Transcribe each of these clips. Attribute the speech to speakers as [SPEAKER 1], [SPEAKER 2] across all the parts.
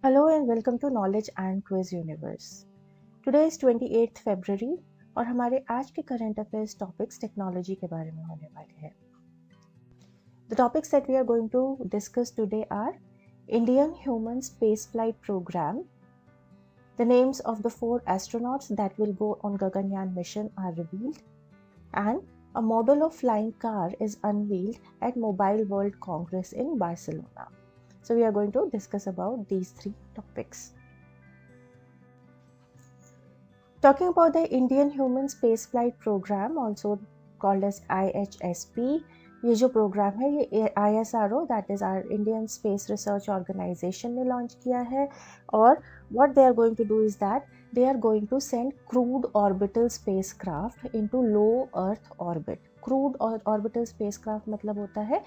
[SPEAKER 1] Hello and welcome to knowledge and quiz universe. Today is 28th February और हमारे आज के current affairs topics टेक्नोलॉजी के बारे में होने वाले हैं. The topics that we are going to discuss today are Indian human spaceflight program. The names of the 4 astronauts that will go on Gaganyaan mission are revealed, and a model of flying car is unveiled at mobileworld congress in Barcelona. So we are going to discuss about these 3 topics. Talking about the Indian Human Spaceflight Program, also called as IHSP, ये जो programme है ये ISRO that is our Indian Space Research Organization ने launch किया है. और what they are going to do is that they are going to send crewed orbital spacecraft into low Earth orbit. Crewed orbital spacecraft मतलब होता है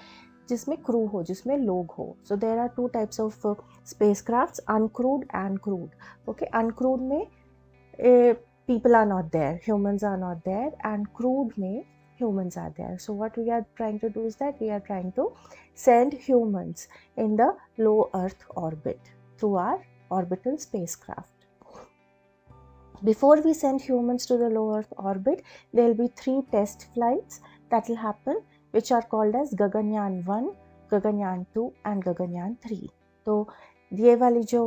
[SPEAKER 1] जिसमें crew हो, जिसमें लोग हो. So there are 2 types of spacecrafts, uncrewed and crewed. Okay, uncrewed में people are not there, humans are not there, and crewed में humans are there. So what we are trying to do is that we are trying to send humans in the low Earth orbit through our orbital spacecraft. Before we send humans to the low Earth orbit, there will be 3 test flights that will happen, which are called as Ganganyaan 1, Gaganyaan 2 and Gaganyaan 3. तो ये वाली जो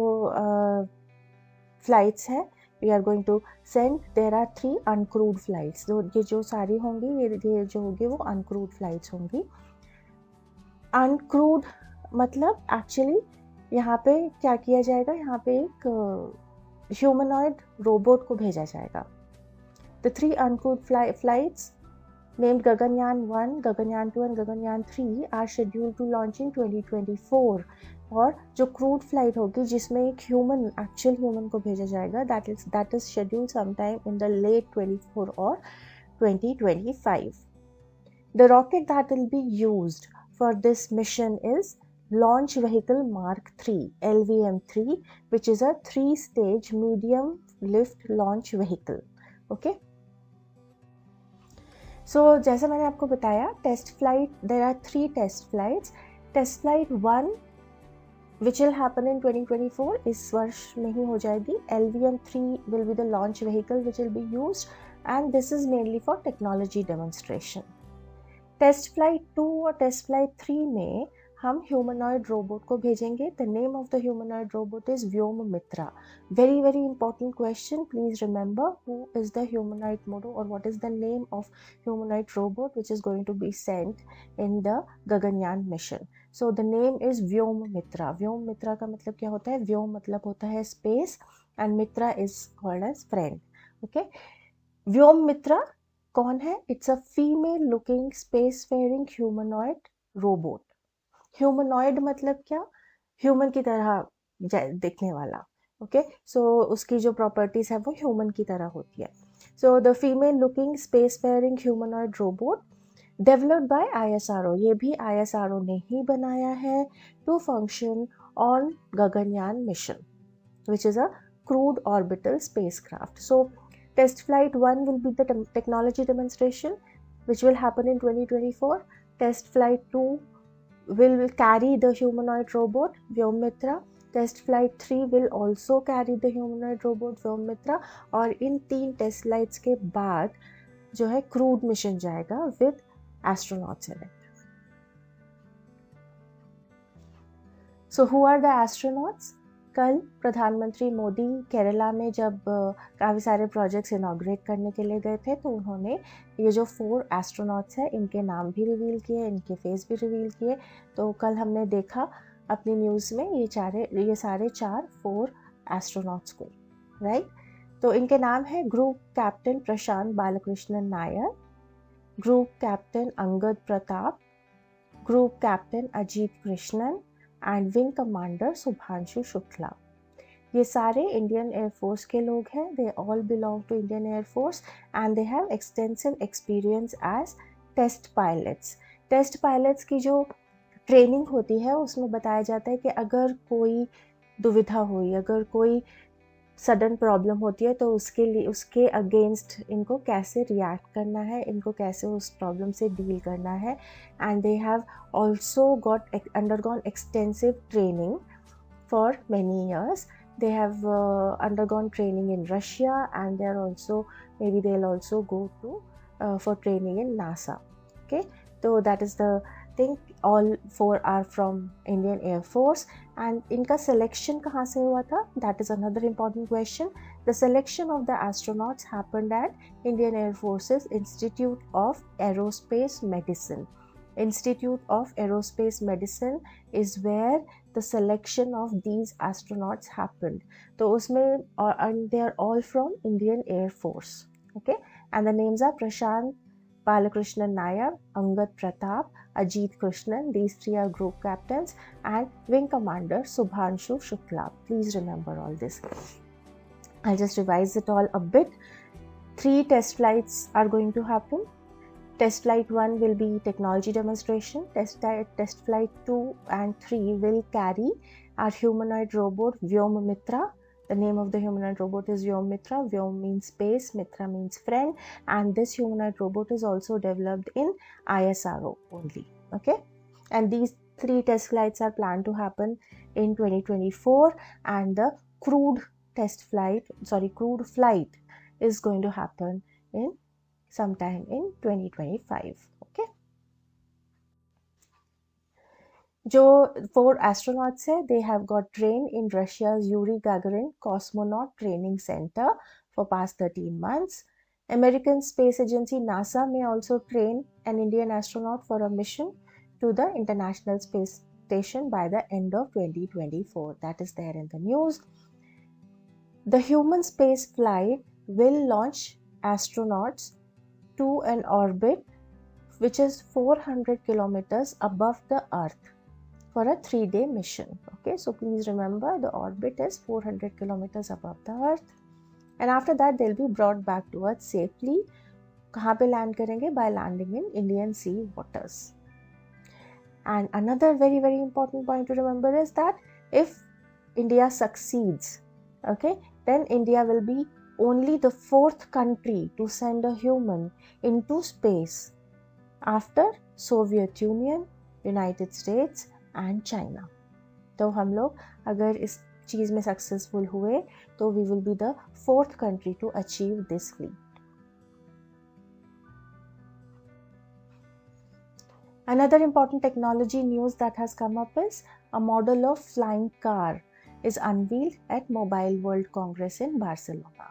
[SPEAKER 1] flights है, we are going to send, there are 3 uncrewed flights. तो ये जो सारी होंगी ये जो होगी वो uncrewed flights होंगी. Uncrewed मतलब actually यहाँ पे क्या किया जाएगा, यहाँ पे एक humanoid robot को भेजा जाएगा. The 3 uncrewed flights named Ganganyaan 1, Gaganyaan 2 and Gaganyaan 3 are scheduled to launch in 2024. और जो क्रूड फ्लाइट होगी जिसमें एक एक्चुअल ह्यूमन को भेजा जाएगा, that is scheduled sometime in the late 24 or 2025. The rocket that will be used for this mission is Launch Vehicle Mark 3, LVM3, which is a 3-stage medium lift launch vehicle. Okay. So जैसा मैंने आपको बताया, test flight, there are 3 test flights. Test flight 1 which will happen in 2024 इस वर्ष में ही हो जाएगी. LVM3 will be the launch vehicle which will be used, and this is mainly for technology demonstration. Test flight 2 और test flight 3 में हम humanoid robot को भेजेंगे. The name of the humanoid robot is Vyommitra. Very very important question. Please remember who is the humanoid model और what is the name of humanoid robot which is going to be sent in the Gaganyaan mission. So the name is Vyommitra. Vyommitra का मतलब क्या होता है? व्योम मतलब होता है स्पेस एंड मित्रा is called as friend. Okay, Vyommitra कौन है? It's a female looking space faring humanoid robot. Humanoid मतलब क्या? ह्यूमन की तरह दिखने वाला. ओके, सो उसकी जो प्रॉपर्टीज है वो ह्यूमन की तरह होती है. So the female looking space faring humanoid robot developed by ISRO. ये भी ISRO ने ही बनाया है to function on Gaganyaan mission which is a crewed orbital spacecraft. So test flight 1 will be the technology demonstration which will happen in 2024. Test flight 2 will carry the humanoid robot Vyommitra. Test flight 3 will also carry the humanoid robot Vyommitra. और इन 3 test flights के बाद जो है crude mission जाएगा with astronauts in it. So who are the astronauts? कल प्रधानमंत्री मोदी केरला में जब काफ़ी सारे प्रोजेक्ट्स इनॉग्रेट करने के लिए गए थे तो उन्होंने ये जो 4 एस्ट्रोनॉट्स हैं इनके नाम भी रिवील किए, इनके फेस भी रिवील किए. तो कल हमने देखा अपनी न्यूज़ में ये सारे 4 एस्ट्रोनॉट्स को, राइट. तो इनके नाम है group captain prashanthbalakrishnannair, group captain angadpratap, group captain ajitkrishnan and wing commander subhanshushukla. ये सारे इंडियन एयरफोर्स के लोग हैं. They all belong to Indian air force and they have extensive experience as test pilots. Test pilots की जो training होती है उसमें बताया जाता है कि अगर कोई दुविधा हुई, अगर कोई सडन प्रॉब्लम होती है तो उसके लिए उसके अगेंस्ट इनको कैसे रिएक्ट करना है, इनको कैसे उस प्रॉब्लम से डील करना है. And they have also undergone extensive training for many years. They have undergone training in Russia, and they are also, maybe they'll also go to for training in NASA. Okay, so that is the thing. All 4 are from Indian Air Force. And इनका selection कहाँ से हुआ था? That is another important question. The selection of the astronauts happened at Indian Air Force's Institute of Aerospace Medicine. Institute of Aerospace Medicine is where the selection of these astronauts happened. So उसमें and they are all from Indian Air Force. Okay, and the names are prashanthbalakrishnannair, angadpratap, ajitkrishnan. These 3 are group captains, and wing commander subhanshushukla. Please remember all this. I'll just revise it all a bit. 3 test flights are going to happen. Test flight 1 will be technology demonstration. Test flight 2 and 3 will carry our humanoid robot Vyommitra. The name of the humanoid robot is Vyommitra. Vyom means space, Mitra means friend, and this humanoid robot is also developed in ISRO only. Okay, and these 3 test flights are planned to happen in 2024, and the crewed flight is going to happen in sometime in 2025. Okay, जो 4 astronauts है, they have got trained in Russia's Yuri Gagarin Cosmonaut Training Center for past 13 months. American Space Agency NASA may also train an Indian astronaut for a mission to the International Space Station by the end of 2024. That is there in the news. The human space flight will launch astronauts to an orbit which is 400 kilometers above the Earth for a 3-day mission. Okay, so please remember the orbit is 400 kilometers above the Earth, and after that they'll be brought back to Earth safely. कहाँ पे land करेंगे? By landing in Indian sea waters. And another very, very important point to remember is that if India succeeds, okay, then India will be only the 4th country to send a human into space after Soviet Union, United States and China. तो हम लोग अगर इस चीज़ में successful हुए तो we will be the 4th country to achieve this feat. Another important technology news that has come up is a model of flying car is unveiled at mobileworld congress in Barcelona.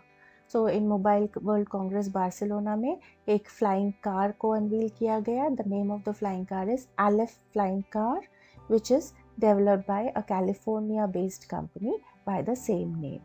[SPEAKER 1] So in mobileworld congress Barcelona में एक flying car को unveil किया गया. The name of the flying car is alefflyingcar, which is developed by a California based company by the same name.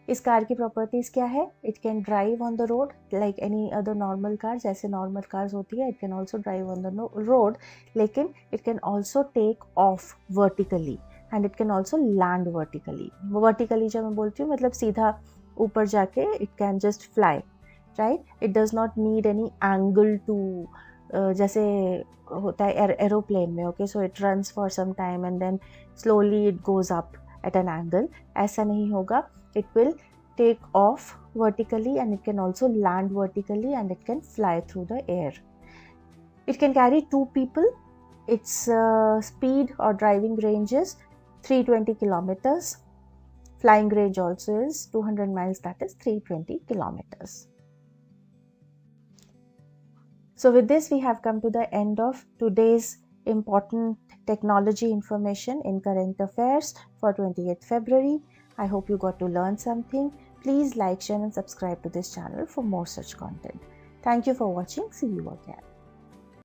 [SPEAKER 1] इस car की properties क्या है? It can drive on the road like any other normal car. जैसे normal cars होती है, it can also drive on the road, लेकिन it can also take off vertically and it can also land vertically. Vertically जब मैं बोलती हूँ मतलब सीधा ऊपर जाके it can just fly, right? It does not need any angle to जैसे होता है एरोप्लेन में. Okay, so it runs for some time and then slowly it goes up at an angle. ऐसा नहीं होगा. It will take off vertically and it can also land vertically and it can fly through the air. It can carry 2 people. Its speed or driving range is 320 kilometers. Flying range also is 200 miles, that is 320 kilometers. So with this we have come to the end of today's important technology information in current affairs for 28th February. I hope you got to learn something. Please like, share and subscribe to this channel for more such content. Thank you for watching. See you again.